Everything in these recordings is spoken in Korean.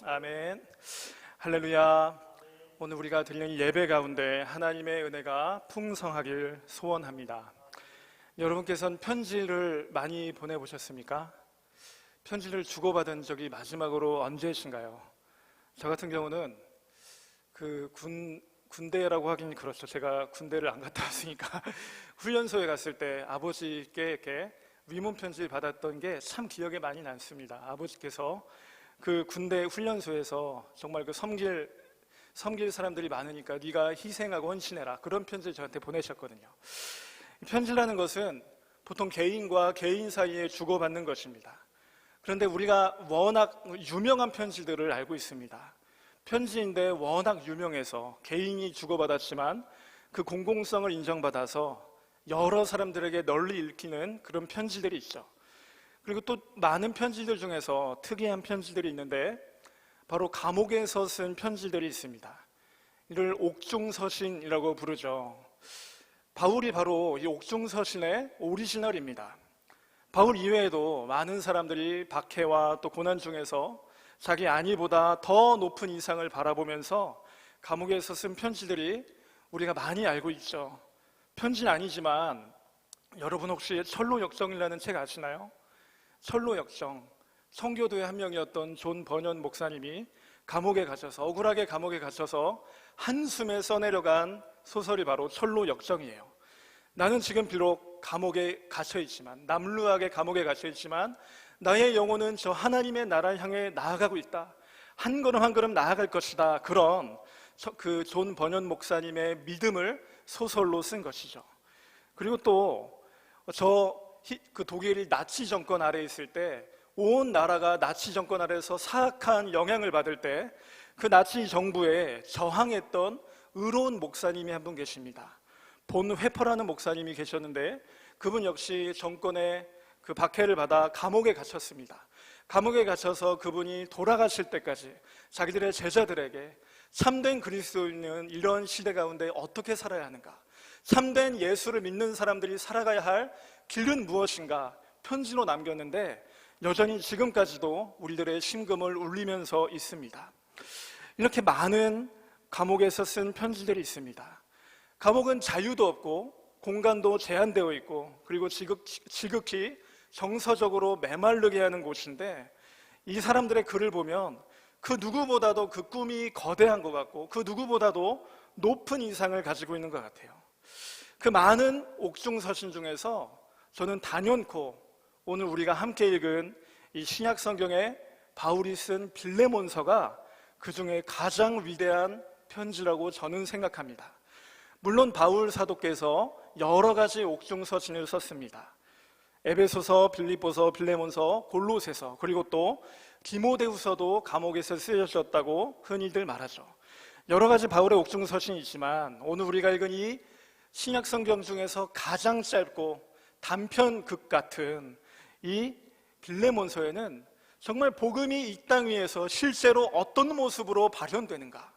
아멘. 할렐루야. 오늘 우리가 드리는 예배 가운데 하나님의 은혜가 풍성하길 소원합니다. 여러분께서는 편지를 많이 보내보셨습니까? 편지를 주고받은 적이 마지막으로 언제신가요? 저 같은 경우는 군대라고 하긴 그렇죠. 제가 군대를 안 갔다 왔으니까 훈련소에 갔을 때 아버지께 이렇게 위문 편지를 받았던 게 참 기억에 많이 남습니다. 아버지께서 그 군대 훈련소에서 정말 섬길 사람들이 많으니까 네가 희생하고 헌신해라, 그런 편지를 저한테 보내셨거든요. 편지라는 것은 보통 개인과 개인 사이에 주고받는 것입니다. 그런데 우리가 워낙 유명한 편지들을 알고 있습니다. 편지인데 워낙 유명해서 개인이 주고받았지만 그 공공성을 인정받아서 여러 사람들에게 널리 읽히는 그런 편지들이 있죠. 그리고 또 많은 편지들 중에서 특이한 편지들이 있는데 바로 감옥에서 쓴 편지들이 있습니다. 이를 옥중서신이라고 부르죠. 바울이 바로 이 옥중서신의 오리지널입니다. 바울 이외에도 많은 사람들이 박해와 또 고난 중에서 자기 안위보다 더 높은 이상을 바라보면서 감옥에서 쓴 편지들이 우리가 많이 알고 있죠. 편지는 아니지만 여러분 혹시 철로역정이라는 책 아시나요? 철로역정, 성교도의 한 명이었던 존 버년 목사님이 감옥에 갇혀서, 억울하게 감옥에 갇혀서 한숨에 써내려간 소설이 바로 철로역정이에요. 나는 지금 비록 감옥에 갇혀있지만, 남루하게 감옥에 갇혀있지만 나의 영혼은 저 하나님의 나라를 향해 나아가고 있다, 한 걸음 한 걸음 나아갈 것이다, 그런 그 존 버년 목사님의 믿음을 소설로 쓴 것이죠. 그리고 또 그 독일이 나치 정권 아래에 있을 때 온 나라가 나치 정권 아래에서 사악한 영향을 받을 때 그 나치 정부에 저항했던 의로운 목사님이 한 분 계십니다. 본 회퍼라는 목사님이 계셨는데 그분 역시 정권의 그 박해를 받아 감옥에 갇혔습니다. 감옥에 갇혀서 그분이 돌아가실 때까지 자기들의 제자들에게 참된 그리스도인은 이런 시대 가운데 어떻게 살아야 하는가, 참된 예수를 믿는 사람들이 살아가야 할 길은 무엇인가 편지로 남겼는데 여전히 지금까지도 우리들의 심금을 울리면서 있습니다. 이렇게 많은 감옥에서 쓴 편지들이 있습니다. 감옥은 자유도 없고 공간도 제한되어 있고 그리고 지극히 정서적으로 메마르게 하는 곳인데, 이 사람들의 글을 보면 그 누구보다도 그 꿈이 거대한 것 같고 그 누구보다도 높은 이상을 가지고 있는 것 같아요. 그 많은 옥중서신 중에서 저는 단연코 오늘 우리가 함께 읽은 이 신약 성경에 바울이 쓴 빌레몬서가 그 중에 가장 위대한 편지라고 저는 생각합니다. 물론 바울 사도께서 여러 가지 옥중서신을 썼습니다. 에베소서, 빌립보서, 빌레몬서, 골로새서, 그리고 또 디모데후서도 감옥에서 쓰여졌다고 흔히들 말하죠. 여러 가지 바울의 옥중서신이 있지만 오늘 우리가 읽은 이 신약 성경 중에서 가장 짧고 단편극 같은 이 빌레몬서에는 정말 복음이 이 땅 위에서 실제로 어떤 모습으로 발현되는가,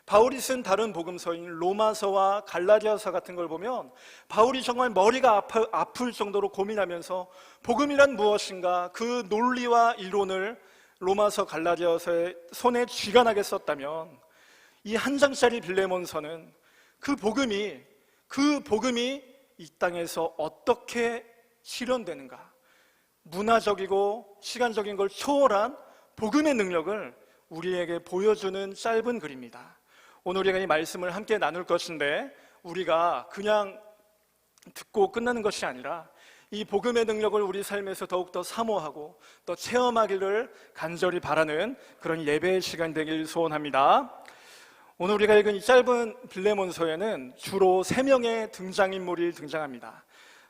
바울이 쓴 다른 복음서인 로마서와 갈라디아서 같은 걸 보면 바울이 정말 머리가 아플 정도로 고민하면서 복음이란 무엇인가 그 논리와 이론을 로마서 갈라디아서에 손에 쥐가 나게 썼다면, 이 한 장짜리 빌레몬서는 그 복음이 이 땅에서 어떻게 실현되는가, 문화적이고 시간적인 걸 초월한 복음의 능력을 우리에게 보여주는 짧은 글입니다. 오늘 우리가 이 말씀을 함께 나눌 것인데 우리가 그냥 듣고 끝나는 것이 아니라 이 복음의 능력을 우리 삶에서 더욱더 사모하고 또 체험하기를 간절히 바라는 그런 예배의 시간 되길 소원합니다. 오늘 우리가 읽은 이 짧은 빌레몬서에는 주로 3명의 등장인물이 등장합니다.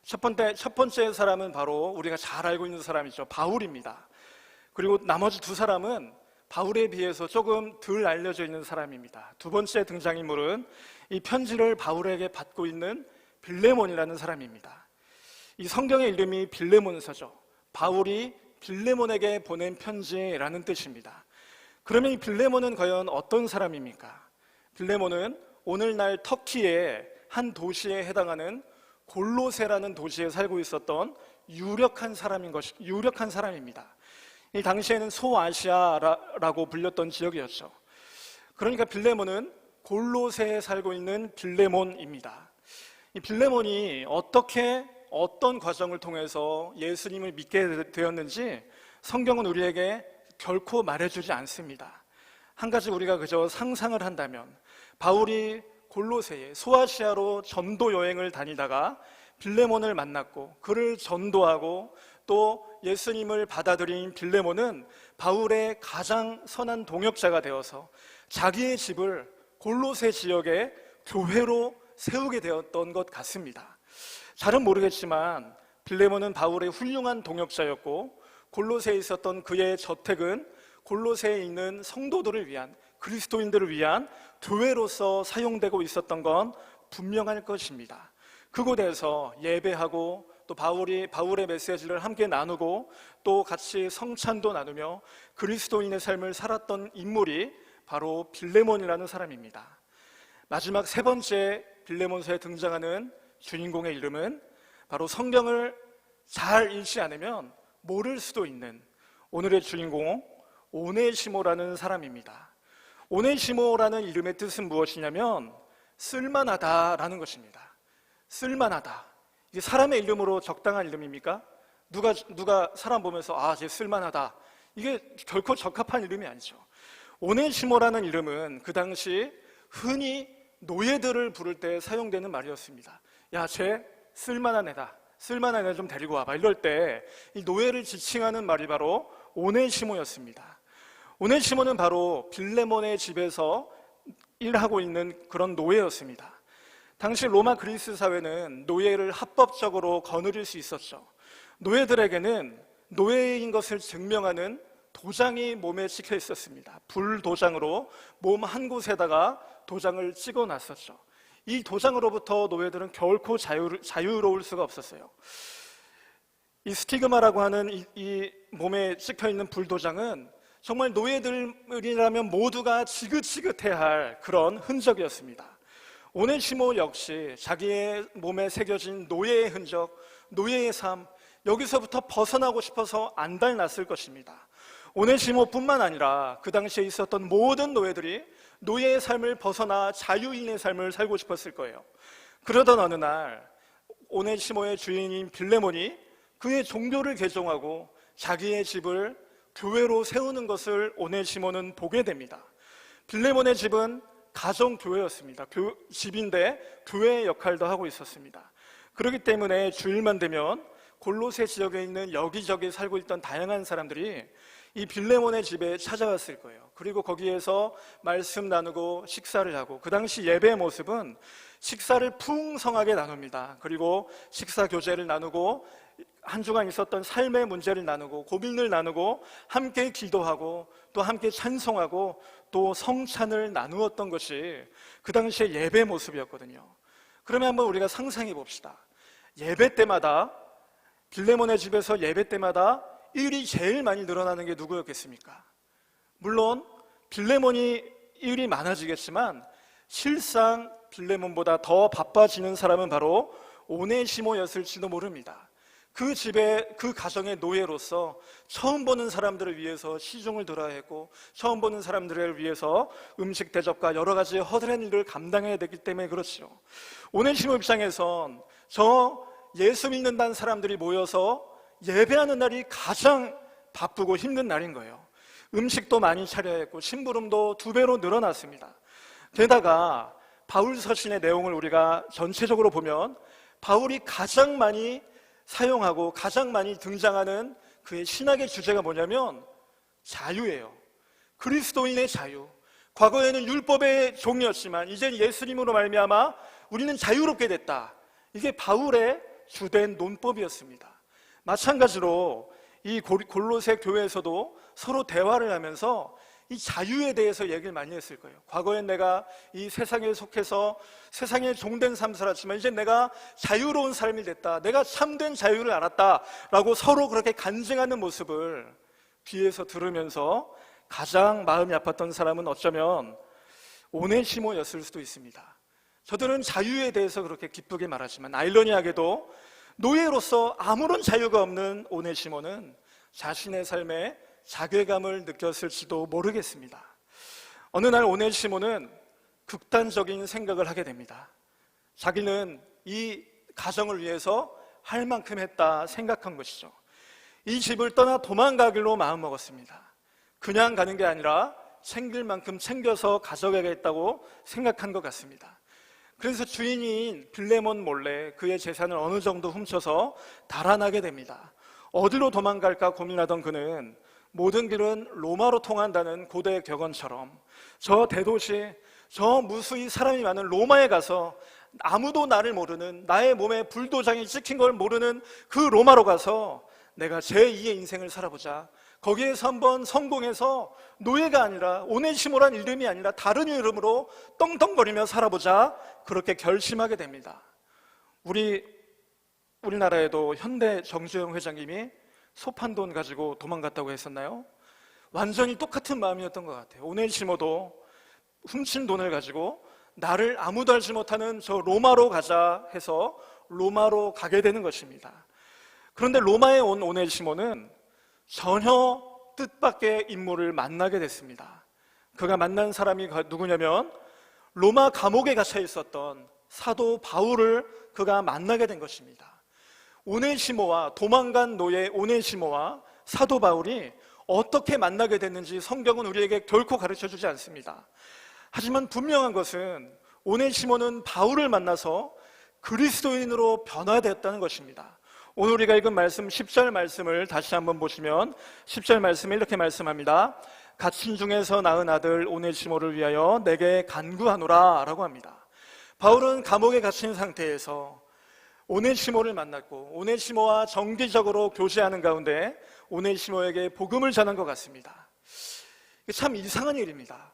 첫 번째 사람은 바로 우리가 잘 알고 있는 사람이죠. 바울입니다. 그리고 나머지 2사람은 바울에 비해서 조금 덜 알려져 있는 사람입니다. 2번째 등장인물은 이 편지를 바울에게 받고 있는 빌레몬이라는 사람입니다. 이 성경의 이름이 빌레몬서죠. 바울이 빌레몬에게 보낸 편지라는 뜻입니다. 그러면 이 빌레몬은 과연 어떤 사람입니까? 빌레몬은 오늘날 터키의 한 도시에 해당하는 골로새라는 도시에 살고 있었던 유력한 사람입니다. 이 당시에는 소아시아라고 불렸던 지역이었죠. 그러니까 빌레몬은 골로새에 살고 있는 빌레몬입니다. 이 빌레몬이 어떤 과정을 통해서 예수님을 믿게 되었는지 성경은 우리에게 결코 말해주지 않습니다. 한 가지 우리가 그저 상상을 한다면, 바울이 골로새에 소아시아로 전도 여행을 다니다가 빌레몬을 만났고 그를 전도하고 또 예수님을 받아들인 빌레몬은 바울의 가장 선한 동역자가 되어서 자기의 집을 골로새 지역의 교회로 세우게 되었던 것 같습니다. 잘은 모르겠지만 빌레몬은 바울의 훌륭한 동역자였고 골로새에 있었던 그의 저택은 골로새에 있는 성도들을 위한, 그리스도인들을 위한 교회로서 사용되고 있었던 건 분명할 것입니다. 그곳에서 예배하고 또 바울의 메시지를 함께 나누고 또 같이 성찬도 나누며 그리스도인의 삶을 살았던 인물이 바로 빌레몬이라는 사람입니다. 마지막 세 번째 빌레몬서에 등장하는 주인공의 이름은 바로 성경을 잘 읽지 않으면 모를 수도 있는 오늘의 주인공 오네시모라는 사람입니다. 오네시모라는 이름의 뜻은 무엇이냐면 쓸만하다라는 것입니다. 쓸만하다. 이게 사람의 이름으로 적당한 이름입니까? 누가 사람 보면서 쟤 쓸만하다. 이게 결코 적합한 이름이 아니죠. 오네시모라는 이름은 그 당시 흔히 노예들을 부를 때 사용되는 말이었습니다. 쟤 쓸만한 애다. 쓸만한 애 좀 데리고 와봐. 이럴 때 이 노예를 지칭하는 말이 바로 오네시모였습니다. 오네시모는 바로 빌레몬의 집에서 일하고 있는 그런 노예였습니다. 당시 로마 그리스 사회는 노예를 합법적으로 거느릴 수 있었죠. 노예들에게는 노예인 것을 증명하는 도장이 몸에 찍혀 있었습니다. 불도장으로 몸 한 곳에다가 도장을 찍어 놨었죠. 이 도장으로부터 노예들은 결코 자유로울 수가 없었어요. 이 스티그마라고 하는 이 몸에 찍혀 있는 불도장은 정말 노예들이라면 모두가 지긋지긋해야 할 그런 흔적이었습니다. 오네시모 역시 자기의 몸에 새겨진 노예의 흔적, 노예의 삶, 여기서부터 벗어나고 싶어서 안달났을 것입니다. 오네시모뿐만 아니라 그 당시에 있었던 모든 노예들이 노예의 삶을 벗어나 자유인의 삶을 살고 싶었을 거예요. 그러던 어느 날 오네시모의 주인인 빌레몬이 그의 종교를 개종하고 자기의 집을 교회로 세우는 것을 오네시모는 보게 됩니다. 빌레몬의 집은 가정교회였습니다. 집인데 교회의 역할도 하고 있었습니다. 그렇기 때문에 주일만 되면 골로새 지역에 있는 여기저기 살고 있던 다양한 사람들이 이 빌레몬의 집에 찾아왔을 거예요. 그리고 거기에서 말씀 나누고 식사를 하고, 그 당시 예배의 모습은 식사를 풍성하게 나눕니다. 그리고 식사 교제를 나누고 한 주간 있었던 삶의 문제를 나누고 고민을 나누고 함께 기도하고 또 함께 찬송하고 또 성찬을 나누었던 것이 그 당시의 예배 모습이었거든요. 그러면 한번 우리가 상상해 봅시다. 예배 때마다, 빌레몬의 집에서 예배 때마다 일이 제일 많이 늘어나는 게 누구였겠습니까? 물론 빌레몬이 일이 많아지겠지만 실상 빌레몬보다 더 바빠지는 사람은 바로 오네시모였을지도 모릅니다. 그 집에, 그 가정의 노예로서 처음 보는 사람들을 위해서 시중을 들어야 했고, 처음 보는 사람들을 위해서 음식 대접과 여러 가지 허드렛 일을 감당해야 되기 때문에 그렇죠. 오네시모 입장에선 저 예수 믿는다는 사람들이 모여서 예배하는 날이 가장 바쁘고 힘든 날인 거예요. 음식도 많이 차려야 했고 심부름도 2배로 늘어났습니다. 게다가 바울 서신의 내용을 우리가 전체적으로 보면 바울이 가장 많이 사용하고 가장 많이 등장하는 그의 신학의 주제가 뭐냐면 자유예요. 그리스도인의 자유. 과거에는 율법의 종이었지만 이제 예수님으로 말미암아 우리는 자유롭게 됐다. 이게 바울의 주된 논법이었습니다. 마찬가지로 이 골로새 교회에서도 서로 대화를 하면서 이 자유에 대해서 얘기를 많이 했을 거예요. 과거엔 내가 이 세상에 속해서 세상에 종된 삶을 살았지만 이제 내가 자유로운 삶이 됐다. 내가 참된 자유를 알았다. 라고 서로 그렇게 간증하는 모습을 뒤에서 들으면서 가장 마음이 아팠던 사람은 어쩌면 오네시모였을 수도 있습니다. 저들은 자유에 대해서 그렇게 기쁘게 말하지만 아이러니하게도 노예로서 아무런 자유가 없는 오네시모는 자신의 삶에 자괴감을 느꼈을지도 모르겠습니다. 어느 날 오네시모는 극단적인 생각을 하게 됩니다. 자기는 이 가정을 위해서 할 만큼 했다 생각한 것이죠. 이 집을 떠나 도망가기로 마음먹었습니다. 그냥 가는 게 아니라 챙길 만큼 챙겨서 가져가겠다고 생각한 것 같습니다. 그래서 주인인 빌레몬 몰래 그의 재산을 어느 정도 훔쳐서 달아나게 됩니다. 어디로 도망갈까 고민하던 그는 모든 길은 로마로 통한다는 고대 격언처럼 저 대도시, 저 무수히 사람이 많은 로마에 가서 아무도 나를 모르는, 나의 몸에 불도장이 찍힌 걸 모르는 그 로마로 가서 내가 제2의 인생을 살아보자. 거기에서 한번 성공해서 노예가 아니라, 오네시모란 이름이 아니라 다른 이름으로 떵떵거리며 살아보자. 그렇게 결심하게 됩니다. 우리나라에도 현대 정주영 회장님이 소판돈 가지고 도망갔다고 했었나요? 완전히 똑같은 마음이었던 것 같아요. 오네시모도 훔친 돈을 가지고 나를 아무도 알지 못하는 저 로마로 가자 해서 로마로 가게 되는 것입니다. 그런데 로마에 온 오네시모는 전혀 뜻밖의 인물을 만나게 됐습니다. 그가 만난 사람이 누구냐면 로마 감옥에 갇혀 있었던 사도 바울을 그가 만나게 된 것입니다. 오네시모와, 도망간 노예 오네시모와 사도 바울이 어떻게 만나게 됐는지 성경은 우리에게 결코 가르쳐주지 않습니다. 하지만 분명한 것은 오네시모는 바울을 만나서 그리스도인으로 변화되었다는 것입니다. 오늘 우리가 읽은 말씀 10절 말씀을 다시 한번 보시면 10절 말씀에 이렇게 말씀합니다. 갇힌 중에서 낳은 아들 오네시모를 위하여 내게 간구하노라 라고 합니다. 바울은 감옥에 갇힌 상태에서 오네시모를 만났고 오네시모와 정기적으로 교제하는 가운데 오네시모에게 복음을 전한 것 같습니다. 참 이상한 일입니다.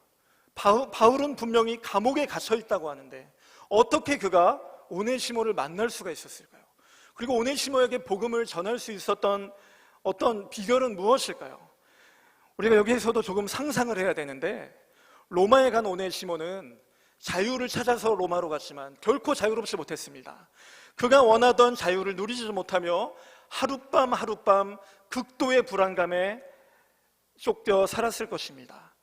바울은 분명히 감옥에 갇혀 있다고 하는데 어떻게 그가 오네시모를 만날 수가 있었을까요? 그리고 오네시모에게 복음을 전할 수 있었던 어떤 비결은 무엇일까요? 우리가 여기에서도 조금 상상을 해야 되는데 로마에 간 오네시모는 자유를 찾아서 로마로 갔지만 결코 자유롭지 못했습니다. 그가 원하던 자유를 누리지 못하며 하룻밤 극도의 불안감에 쫓겨 살았을 것입니다.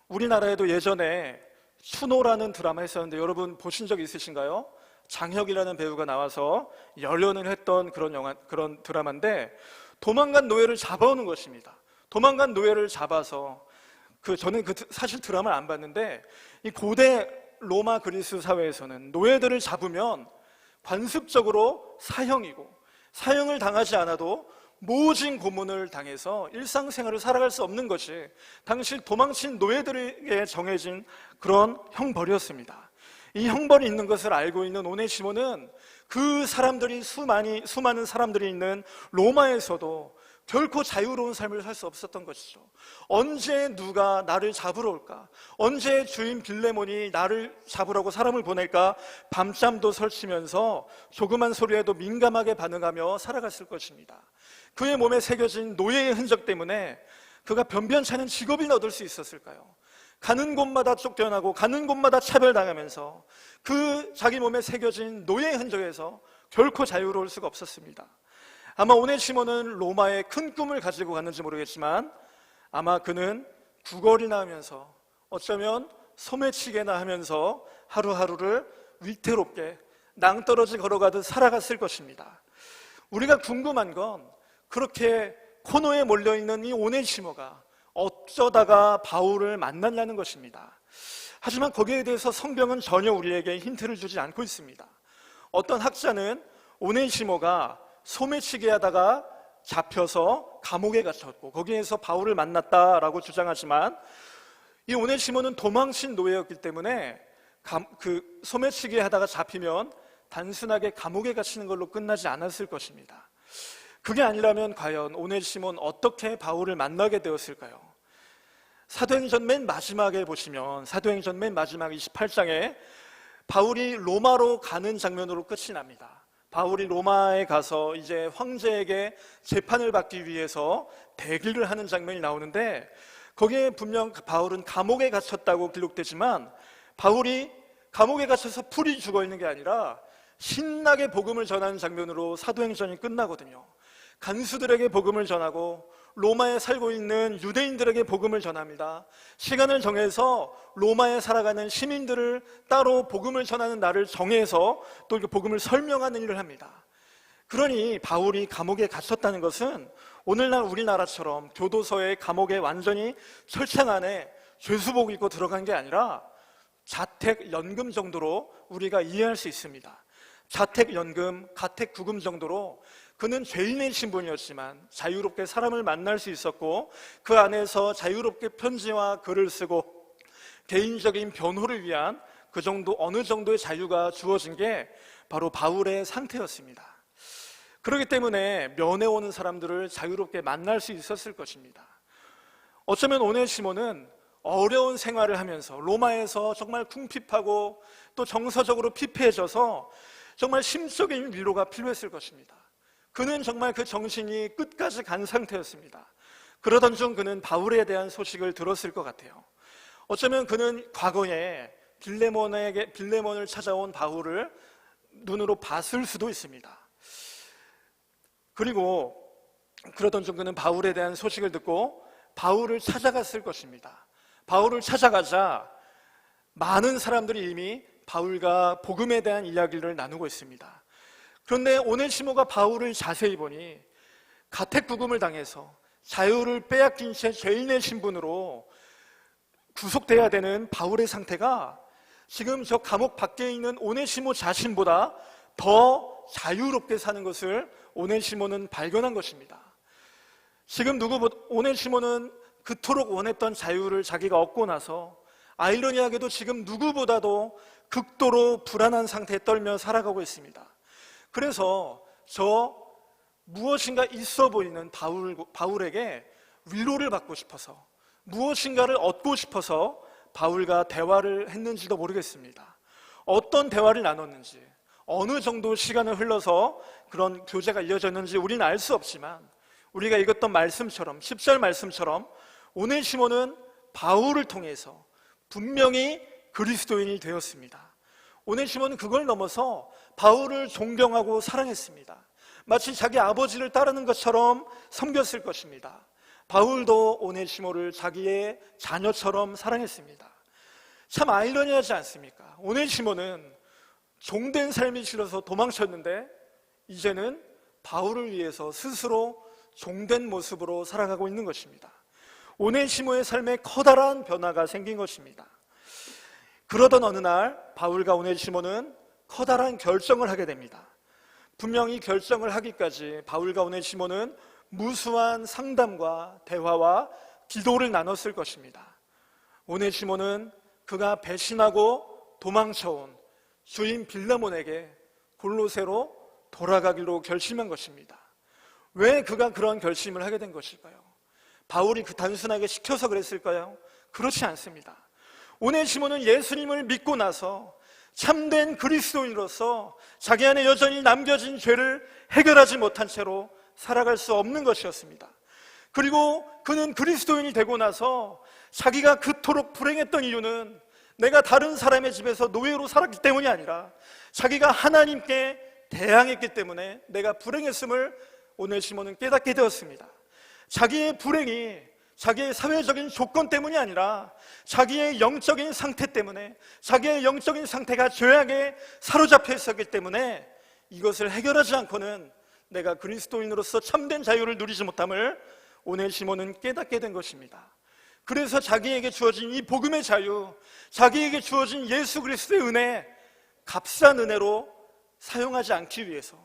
우리나라에도 예전에 추노라는 드라마 했었는데 여러분 보신 적 있으신가요? 장혁이라는 배우가 나와서 열연을 했던 그런 드라마인데 도망간 노예를 잡아오는 것입니다. 도망간 노예를 잡아서 저는 사실 드라마를 안 봤는데 이 고대 로마 그리스 사회에서는 노예들을 잡으면 관습적으로 사형이고 사형을 당하지 않아도 모진 고문을 당해서 일상생활을 살아갈 수 없는 것이 당시 도망친 노예들에게 정해진 그런 형벌이었습니다. 이 형벌이 있는 것을 알고 있는 오네시모는 그 사람들이 수많은 사람들이 있는 로마에서도 결코 자유로운 삶을 살 수 없었던 것이죠. 언제 누가 나를 잡으러 올까? 언제 주인 빌레몬이 나를 잡으라고 사람을 보낼까? 밤잠도 설치면서 조그만 소리에도 민감하게 반응하며 살아갔을 것입니다. 그의 몸에 새겨진 노예의 흔적 때문에 그가 변변치 않은 직업을 얻을 수 있었을까요? 가는 곳마다 쫓겨나고 가는 곳마다 차별당하면서 그 자기 몸에 새겨진 노예의 흔적에서 결코 자유로울 수가 없었습니다. 아마 오네시모는 로마에 큰 꿈을 가지고 갔는지 모르겠지만 아마 그는 구걸이나 하면서 어쩌면 소매치기나 하면서 하루하루를 위태롭게 낭떠러지 걸어가듯 살아갔을 것입니다. 우리가 궁금한 건 그렇게 코너에 몰려있는 이 오네시모가 어쩌다가 바울을 만났냐는 것입니다. 하지만 거기에 대해서 성경은 전혀 우리에게 힌트를 주지 않고 있습니다. 어떤 학자는 오네시모가 소매치기 하다가 잡혀서 감옥에 갇혔고 거기에서 바울을 만났다라고 주장하지만 이 오네시모는 도망친 노예였기 때문에 소매치기 하다가 잡히면 단순하게 감옥에 갇히는 걸로 끝나지 않았을 것입니다. 그게 아니라면 과연 오네시모는 어떻게 바울을 만나게 되었을까요? 사도행전 맨 마지막에 보시면 사도행전 맨 마지막 28장에 바울이 로마로 가는 장면으로 끝이 납니다. 바울이 로마에 가서 이제 황제에게 재판을 받기 위해서 대기를 하는 장면이 나오는데 거기에 분명 바울은 감옥에 갇혔다고 기록되지만 바울이 감옥에 갇혀서 풀이 죽어 있는 게 아니라 신나게 복음을 전하는 장면으로 사도행전이 끝나거든요. 간수들에게 복음을 전하고 로마에 살고 있는 유대인들에게 복음을 전합니다. 시간을 정해서 로마에 살아가는 시민들을 따로 복음을 전하는 날을 정해서 또 이렇게 복음을 설명하는 일을 합니다. 그러니 바울이 감옥에 갇혔다는 것은 오늘날 우리나라처럼 교도소의 감옥에 완전히 철창 안에 죄수복 입고 들어간 게 아니라 자택연금 정도로 우리가 이해할 수 있습니다. 자택연금, 가택구금 정도로 그는 죄인의 신분이었지만 자유롭게 사람을 만날 수 있었고 그 안에서 자유롭게 편지와 글을 쓰고 개인적인 변호를 위한 그 정도 어느 정도의 자유가 주어진 게 바로 바울의 상태였습니다. 그렇기 때문에 면회 오는 사람들을 자유롭게 만날 수 있었을 것입니다. 어쩌면 오네시모는 어려운 생활을 하면서 로마에서 정말 궁핍하고 또 정서적으로 피폐해져서 정말 심적인 위로가 필요했을 것입니다. 그는 정말 그 정신이 끝까지 간 상태였습니다. 그러던 중 그는 바울에 대한 소식을 들었을 것 같아요. 어쩌면 그는 과거에 빌레몬을 찾아온 바울을 눈으로 봤을 수도 있습니다. 그리고 그러던 중 그는 바울에 대한 소식을 듣고 바울을 찾아갔을 것입니다. 바울을 찾아가자 많은 사람들이 이미 바울과 복음에 대한 이야기를 나누고 있습니다. 그런데 오네시모가 바울을 자세히 보니 가택구금을 당해서 자유를 빼앗긴 채 죄인의 신분으로 구속돼야 되는 바울의 상태가 지금 저 감옥 밖에 있는 오네시모 자신보다 더 자유롭게 사는 것을 오네시모는 발견한 것입니다. 지금 오네시모는 그토록 원했던 자유를 자기가 얻고 나서 아이러니하게도 지금 누구보다도 극도로 불안한 상태에 떨며 살아가고 있습니다. 그래서 저 무엇인가 있어 보이는 바울에게 위로를 받고 싶어서 무엇인가를 얻고 싶어서 바울과 대화를 했는지도 모르겠습니다. 어떤 대화를 나눴는지 어느 정도 시간을 흘러서 그런 교제가 이어졌는지 우리는 알 수 없지만 우리가 읽었던 말씀처럼 10절 말씀처럼 오네시모는 바울을 통해서 분명히 그리스도인이 되었습니다. 오네시모는 그걸 넘어서 바울을 존경하고 사랑했습니다. 마치 자기 아버지를 따르는 것처럼 섬겼을 것입니다. 바울도 오네시모를 자기의 자녀처럼 사랑했습니다. 참 아이러니하지 않습니까? 오네시모는 종된 삶이 싫어서 도망쳤는데 이제는 바울을 위해서 스스로 종된 모습으로 살아가고 있는 것입니다. 오네시모의 삶에 커다란 변화가 생긴 것입니다. 그러던 어느 날 바울과 오네시모는 커다란 결정을 하게 됩니다. 분명히 결정을 하기까지 바울과 오네시모는 무수한 상담과 대화와 기도를 나눴을 것입니다. 오네시모는 그가 배신하고 도망쳐온 주인 빌레몬에게 골로새로 돌아가기로 결심한 것입니다. 왜 그가 그런 결심을 하게 된 것일까요? 바울이 단순하게 시켜서 그랬을까요? 그렇지 않습니다. 오네시모는 예수님을 믿고 나서 참된 그리스도인으로서 자기 안에 여전히 남겨진 죄를 해결하지 못한 채로 살아갈 수 없는 것이었습니다. 그리고 그는 그리스도인이 되고 나서 자기가 그토록 불행했던 이유는 내가 다른 사람의 집에서 노예로 살았기 때문이 아니라 자기가 하나님께 대항했기 때문에 내가 불행했음을 오네시모는 깨닫게 되었습니다. 자기의 불행이 자기의 사회적인 조건 때문이 아니라 자기의 영적인 상태 때문에 자기의 영적인 상태가 죄악에 사로잡혀 있었기 때문에 이것을 해결하지 않고는 내가 그리스도인으로서 참된 자유를 누리지 못함을 오네시모는 깨닫게 된 것입니다. 그래서 자기에게 주어진 이 복음의 자유, 자기에게 주어진 예수 그리스도의 은혜, 값싼 은혜로 사용하지 않기 위해서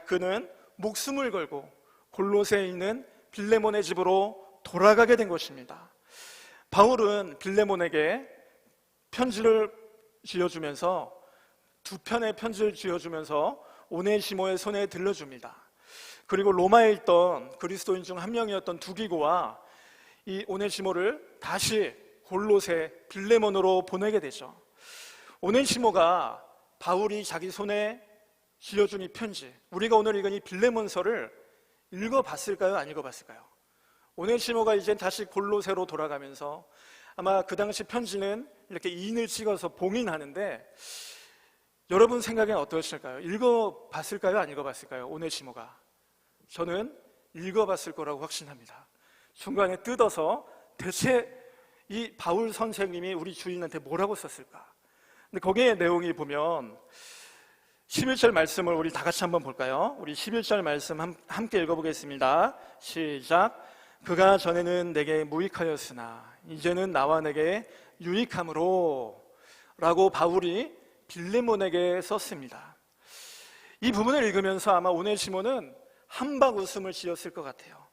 그는 목숨을 걸고 골로새에 있는 빌레몬의 집으로 돌아가게 된 것입니다. 바울은 빌레몬에게 편지를 쥐어주면서 두 편의 편지를 쥐어주면서 오네시모의 손에 들려줍니다. 그리고 로마에 있던 그리스도인 중 한 명이었던 두기고와 이 오네시모를 다시 골로새 빌레몬으로 보내게 되죠. 오네시모가 바울이 자기 손에 쥐어준 이 편지, 우리가 오늘 읽은 이 빌레몬서를 읽어봤을까요? 안 읽어봤을까요? 오네시모가 이제 다시 골로새로 돌아가면서 아마 그 당시 편지는 이렇게 인을 찍어서 봉인하는데 여러분 생각엔 어떠실까요? 읽어봤을까요? 안 읽어봤을까요? 오네시모가. 저는 읽어봤을 거라고 확신합니다. 중간에 뜯어서 대체 이 바울 선생님이 우리 주인한테 뭐라고 썼을까? 근데 거기에 내용이 보면 11절 말씀을 우리 다 같이 한번 볼까요? 우리 11절 말씀 함께 읽어보겠습니다. 시작. 그가 전에는 내게 무익하였으나 이제는 나와 내게 유익함으로 라고 바울이 빌레몬에게 썼습니다. 이 부분을 읽으면서 아마 오네시모는 한박 웃음을 지었을 것 같아요.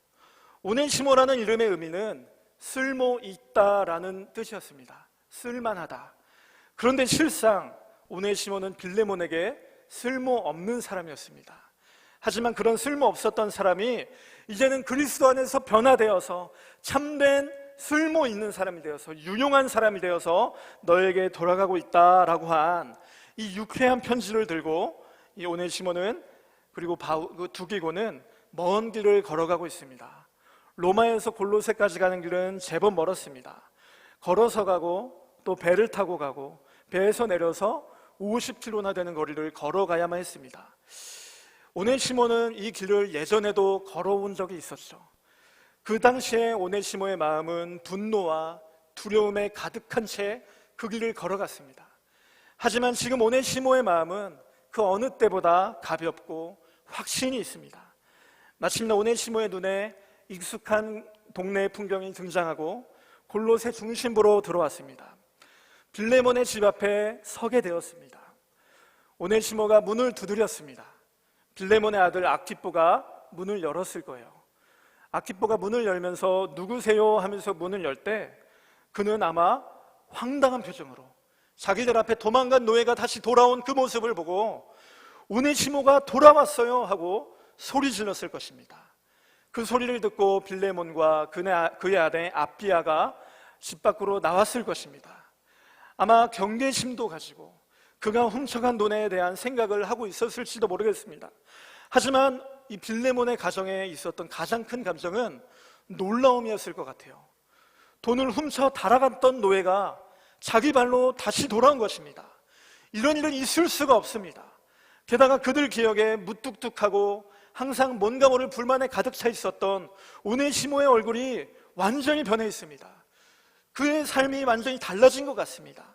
오네시모라는 이름의 의미는 쓸모 있다라는 뜻이었습니다. 쓸만하다. 그런데 실상 오네시모는 빌레몬에게 쓸모없는 사람이었습니다. 하지만 그런 쓸모없었던 사람이 이제는 그리스도 안에서 변화되어서 참된 쓸모 있는 사람이 되어서 유용한 사람이 되어서 너에게 돌아가고 있다라고 한 이 유쾌한 편지를 들고 이 오네시모는 그리고 두기고는 먼 길을 걸어가고 있습니다. 로마에서 골로새까지 가는 길은 제법 멀었습니다. 걸어서 가고 또 배를 타고 가고 배에서 내려서 50km나 되는 거리를 걸어가야만 했습니다. 오네시모는 이 길을 예전에도 걸어온 적이 있었죠. 그 당시에 오네시모의 마음은 분노와 두려움에 가득한 채 그 길을 걸어갔습니다. 하지만 지금 오네시모의 마음은 그 어느 때보다 가볍고 확신이 있습니다. 마침내 오네시모의 눈에 익숙한 동네의 풍경이 등장하고 골로새 중심부로 들어왔습니다. 빌레몬의 집 앞에 서게 되었습니다. 오네시모가 문을 두드렸습니다. 빌레몬의 아들 아키뽀가 문을 열었을 거예요. 아키뽀가 문을 열면서 누구세요 하면서 문을 열 때 그는 아마 황당한 표정으로 자기들 앞에 도망간 노예가 다시 돌아온 그 모습을 보고 오네시모가 돌아왔어요 하고 소리 질렀을 것입니다. 그 소리를 듣고 빌레몬과 그의 아내 아비아가 집 밖으로 나왔을 것입니다. 아마 경계심도 가지고 그가 훔쳐간 돈에 대한 생각을 하고 있었을지도 모르겠습니다. 하지만 이 빌레몬의 가정에 있었던 가장 큰 감정은 놀라움이었을 것 같아요. 돈을 훔쳐 달아갔던 노예가 자기 발로 다시 돌아온 것입니다. 이런 일은 있을 수가 없습니다. 게다가 그들 기억에 무뚝뚝하고 항상 뭔가 모를 불만에 가득 차 있었던 오네시모의 얼굴이 완전히 변해 있습니다. 그의 삶이 완전히 달라진 것 같습니다.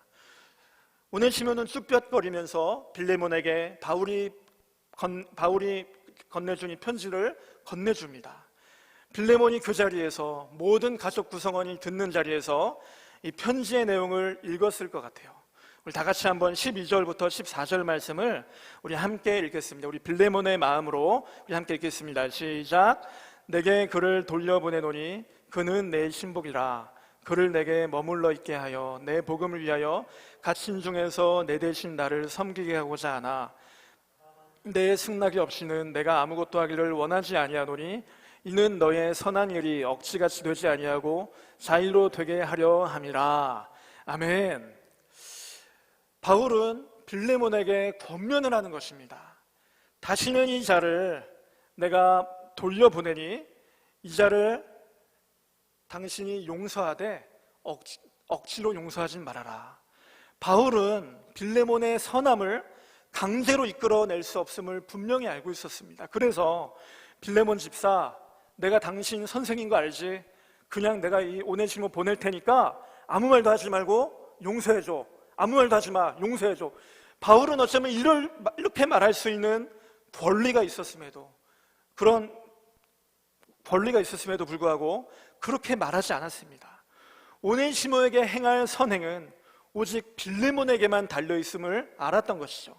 오네시모는 쑥볕거리면서 빌레몬에게 바울이 건네준 이 편지를 건네줍니다. 빌레몬이 그 자리에서 모든 가족 구성원이 듣는 자리에서 이 편지의 내용을 읽었을 것 같아요. 우리 다 같이 한번 12절부터 14절 말씀을 우리 함께 읽겠습니다. 우리 빌레몬의 마음으로 우리 함께 읽겠습니다. 시작. 내게 그를 돌려보내노니 그는 내 신복이라. 그를 내게 머물러 있게 하여 내 복음을 위하여 갇힌 중에서 내 대신 나를 섬기게 하고자 하나 내 승낙이 없이는 내가 아무것도 하기를 원하지 아니하노니 이는 너의 선한 일이 억지같이 되지 아니하고 자의로 되게 하려 함이라. 아멘. 바울은 빌레몬에게 권면을 하는 것입니다. 다시는 이 자를 내가 돌려보내니 이 자를 당신이 용서하되 억지로 용서하진 말아라. 바울은 빌레몬의 선함을 강제로 이끌어낼 수 없음을 분명히 알고 있었습니다. 그래서 빌레몬 집사, 내가 당신 선생인 거 알지? 그냥 내가 이 오네시모 보낼 테니까 아무 말도 하지 말고 용서해줘. 아무 말도 하지 마. 용서해줘. 바울은 어쩌면 이렇게 말할 수 있는 권리가 있었음에도 불구하고 그렇게 말하지 않았습니다. 오네시모에게 행할 선행은 오직 빌레몬에게만 달려있음을 알았던 것이죠.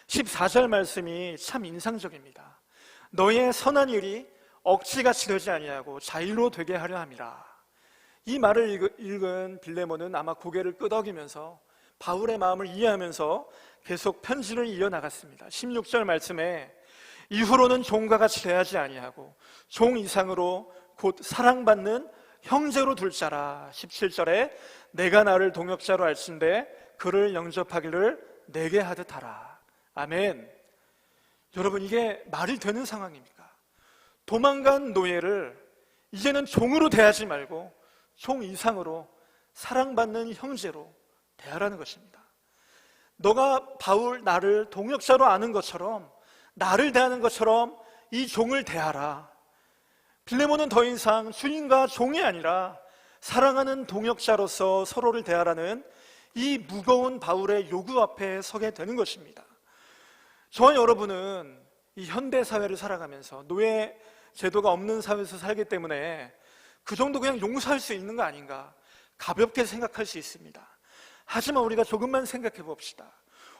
14절 말씀이 참 인상적입니다. 너의 선한 일이 억지같이 되지 아니하고 자의로 되게 하려 함이라. 이 말을 읽은 빌레몬은 아마 고개를 끄덕이면서 바울의 마음을 이해하면서 계속 편지를 이어나갔습니다. 16절 말씀에 이후로는 종과 같이 대하지 아니하고 종 이상으로 곧 사랑받는 형제로 둘 자라. 17절에 내가 나를 동역자로 알진대 그를 영접하기를 내게 하듯 하라. 아멘. 여러분, 이게 말이 되는 상황입니까? 도망간 노예를 이제는 종으로 대하지 말고 종 이상으로 사랑받는 형제로 대하라는 것입니다. 너가 나를 동역자로 아는 것처럼 나를 대하는 것처럼 이 종을 대하라. 빌레몬은 더 이상 주인과 종이 아니라 사랑하는 동역자로서 서로를 대하라는 이 무거운 바울의 요구 앞에 서게 되는 것입니다. 저와 여러분은 이 현대 사회를 살아가면서 노예 제도가 없는 사회에서 살기 때문에 그 정도 그냥 용서할 수 있는 거 아닌가 가볍게 생각할 수 있습니다. 하지만 우리가 조금만 생각해 봅시다.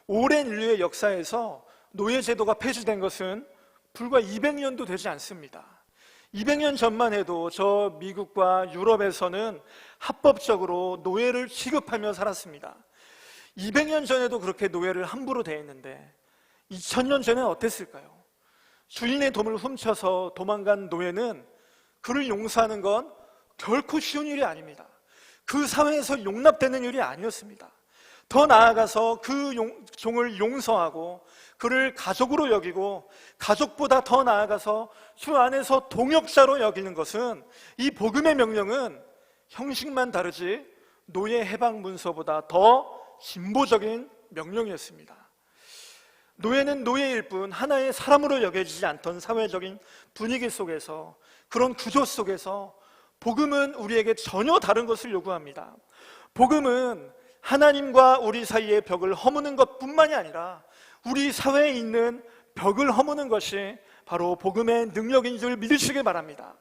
오랜 인류의 역사에서 노예 제도가 폐지된 것은 불과 200년도 되지 않습니다. 200년 전만 해도 저 미국과 유럽에서는 합법적으로 노예를 취급하며 살았습니다. 200년 전에도 그렇게 노예를 함부로 대했는데 2000년 전에는 어땠을까요? 주인의 돈을 훔쳐서 도망간 노예는 그를 용서하는 건 결코 쉬운 일이 아닙니다. 그 사회에서 용납되는 일이 아니었습니다. 더 나아가서 그 종을 용서하고 그를 가족으로 여기고 가족보다 더 나아가서 주 안에서 동역자로 여기는 것은 이 복음의 명령은 형식만 다르지 노예 해방 문서보다 더 진보적인 명령이었습니다. 노예는 노예일 뿐 하나의 사람으로 여겨지지 않던 사회적인 분위기 속에서, 그런 구조 속에서 복음은 우리에게 전혀 다른 것을 요구합니다. 복음은 하나님과 우리 사이의 벽을 허무는 것뿐만이 아니라 우리 사회에 있는 벽을 허무는 것이 바로 복음의 능력인 줄 믿으시길 바랍니다.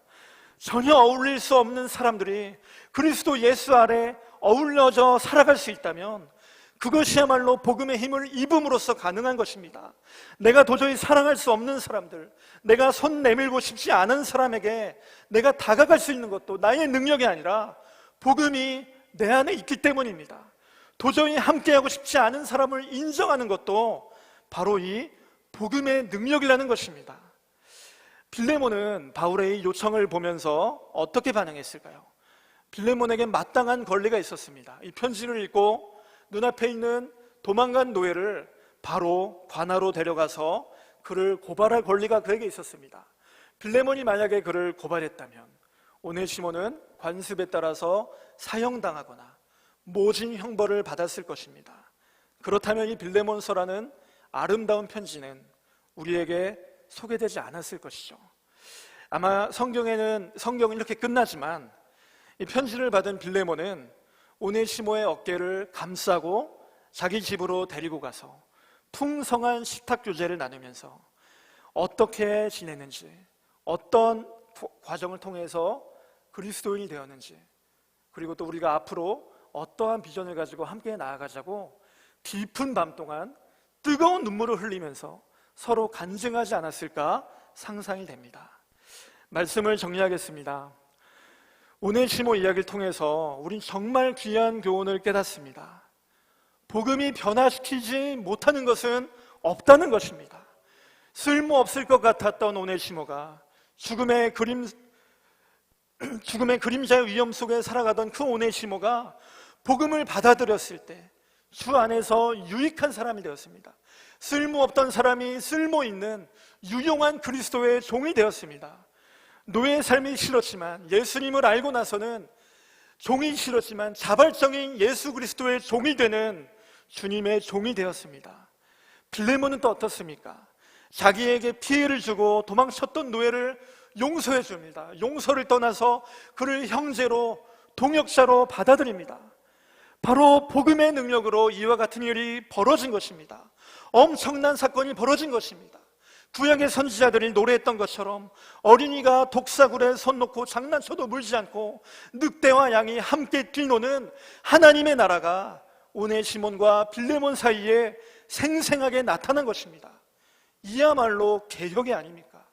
전혀 어울릴 수 없는 사람들이 그리스도 예수 아래 어울려져 살아갈 수 있다면 그것이야말로 복음의 힘을 입음으로써 가능한 것입니다. 내가 도저히 사랑할 수 없는 사람들, 내가 손 내밀고 싶지 않은 사람에게 내가 다가갈 수 있는 것도 나의 능력이 아니라 복음이 내 안에 있기 때문입니다. 도저히 함께하고 싶지 않은 사람을 인정하는 것도 바로 이 복음의 능력이라는 것입니다. 빌레몬은 바울의 이 요청을 보면서 어떻게 반응했을까요? 빌레몬에게 마땅한 권리가 있었습니다. 이 편지를 읽고 눈앞에 있는 도망간 노예를 바로 관하로 데려가서 그를 고발할 권리가 그에게 있었습니다. 빌레몬이 만약에 그를 고발했다면 오네시모는 관습에 따라서 사형당하거나 모진 형벌을 받았을 것입니다. 그렇다면 이 빌레몬서라는 아름다운 편지는 우리에게 소개되지 않았을 것이죠. 아마 성경은 이렇게 끝나지만 이 편지를 받은 빌레몬은 오네시모의 어깨를 감싸고 자기 집으로 데리고 가서 풍성한 식탁 교제를 나누면서 어떻게 지냈는지, 어떤 과정을 통해서 그리스도인이 되었는지, 그리고 또 우리가 앞으로 어떠한 비전을 가지고 함께 나아가자고 깊은 밤 동안 뜨거운 눈물을 흘리면서 서로 간증하지 않았을까 상상이 됩니다. 말씀을 정리하겠습니다. 오네시모 이야기를 통해서 우린 정말 귀한 교훈을 깨닫습니다. 복음이 변화시키지 못하는 것은 없다는 것입니다. 쓸모없을 것 같았던 오네시모가 죽음의 그림자의 위험 속에 살아가던 그 오네시모가 복음을 받아들였을 때 주 안에서 유익한 사람이 되었습니다. 쓸모없던 사람이 쓸모있는 유용한 그리스도의 종이 되었습니다. 노예의 삶이 싫었지만, 예수님을 알고 나서는 종이 싫었지만 자발적인 예수 그리스도의 종이 되는 주님의 종이 되었습니다. 빌레몬은 또 어떻습니까? 자기에게 피해를 주고 도망쳤던 노예를 용서해 줍니다. 용서를 떠나서 그를 형제로, 동역자로 받아들입니다. 바로 복음의 능력으로 이와 같은 일이 벌어진 것입니다. 엄청난 사건이 벌어진 것입니다. 구약의 선지자들이 노래했던 것처럼 어린이가 독사굴에 손 놓고 장난쳐도 물지 않고 늑대와 양이 함께 뛰노는 하나님의 나라가 오네시몬과 빌레몬 사이에 생생하게 나타난 것입니다. 이야말로 개혁이 아닙니까?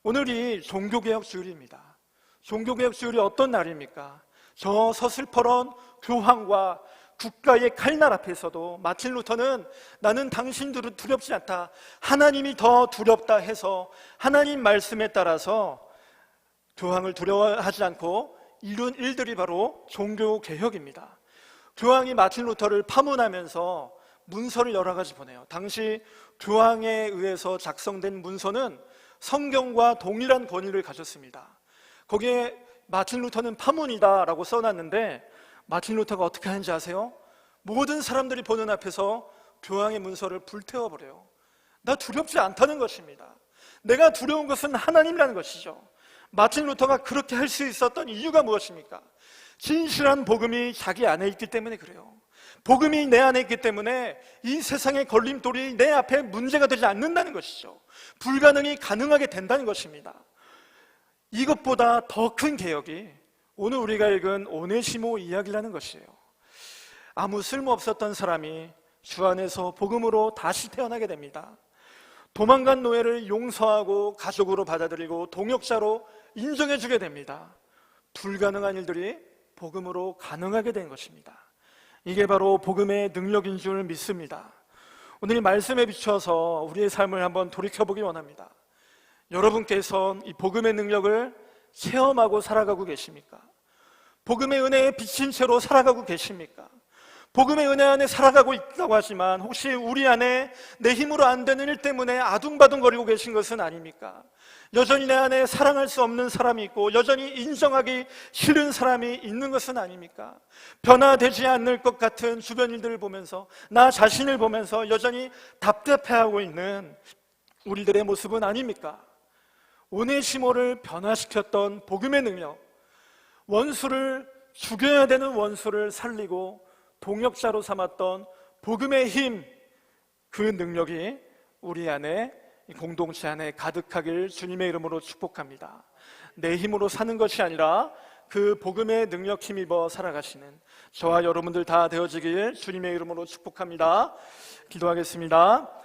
오늘이 종교개혁 주일입니다. 종교개혁 주일이 어떤 날입니까? 저 서슬퍼런 교황과 국가의 칼날 앞에서도 마틴 루터는 나는 당신들을 두렵지 않다, 하나님이 더 두렵다 해서 하나님 말씀에 따라서 교황을 두려워하지 않고 이룬 일들이 바로 종교개혁입니다. 교황이 마틴 루터를 파문하면서 문서를 여러 가지 보내요. 당시 교황에 의해서 작성된 문서는 성경과 동일한 권위를 가졌습니다. 거기에 마틴 루터는 파문이다 라고 써놨는데 마틴 루터가 어떻게 하는지 아세요? 모든 사람들이 보는 앞에서 교황의 문서를 불태워버려요. 나 두렵지 않다는 것입니다. 내가 두려운 것은 하나님이라는 것이죠. 마틴 루터가 그렇게 할 수 있었던 이유가 무엇입니까? 진실한 복음이 자기 안에 있기 때문에 그래요. 복음이 내 안에 있기 때문에 이 세상의 걸림돌이 내 앞에 문제가 되지 않는다는 것이죠. 불가능이 가능하게 된다는 것입니다. 이것보다 더 큰 개혁이 오늘 우리가 읽은 오네시모 이야기라는 것이에요. 아무 쓸모없었던 사람이 주 안에서 복음으로 다시 태어나게 됩니다. 도망간 노예를 용서하고 가족으로 받아들이고 동역자로 인정해주게 됩니다. 불가능한 일들이 복음으로 가능하게 된 것입니다. 이게 바로 복음의 능력인 줄 믿습니다. 오늘 이 말씀에 비추어서 우리의 삶을 한번 돌이켜보기 원합니다. 여러분께서 이 복음의 능력을 체험하고 살아가고 계십니까? 복음의 은혜에 비친 채로 살아가고 계십니까? 복음의 은혜 안에 살아가고 있다고 하지만 혹시 우리 안에 내 힘으로 안 되는 일 때문에 아둥바둥거리고 계신 것은 아닙니까? 여전히 내 안에 사랑할 수 없는 사람이 있고 여전히 인정하기 싫은 사람이 있는 것은 아닙니까? 변화되지 않을 것 같은 주변 일들을 보면서 나 자신을 보면서 여전히 답답해하고 있는 우리들의 모습은 아닙니까? 오네시모를 변화시켰던 복음의 능력, 원수를 죽여야 되는 원수를 살리고 동역자로 삼았던 복음의 힘, 그 능력이 우리 안에 공동체 안에 가득하길 주님의 이름으로 축복합니다. 내 힘으로 사는 것이 아니라 그 복음의 능력 힘입어 살아가시는 저와 여러분들 다 되어지길 주님의 이름으로 축복합니다. 기도하겠습니다.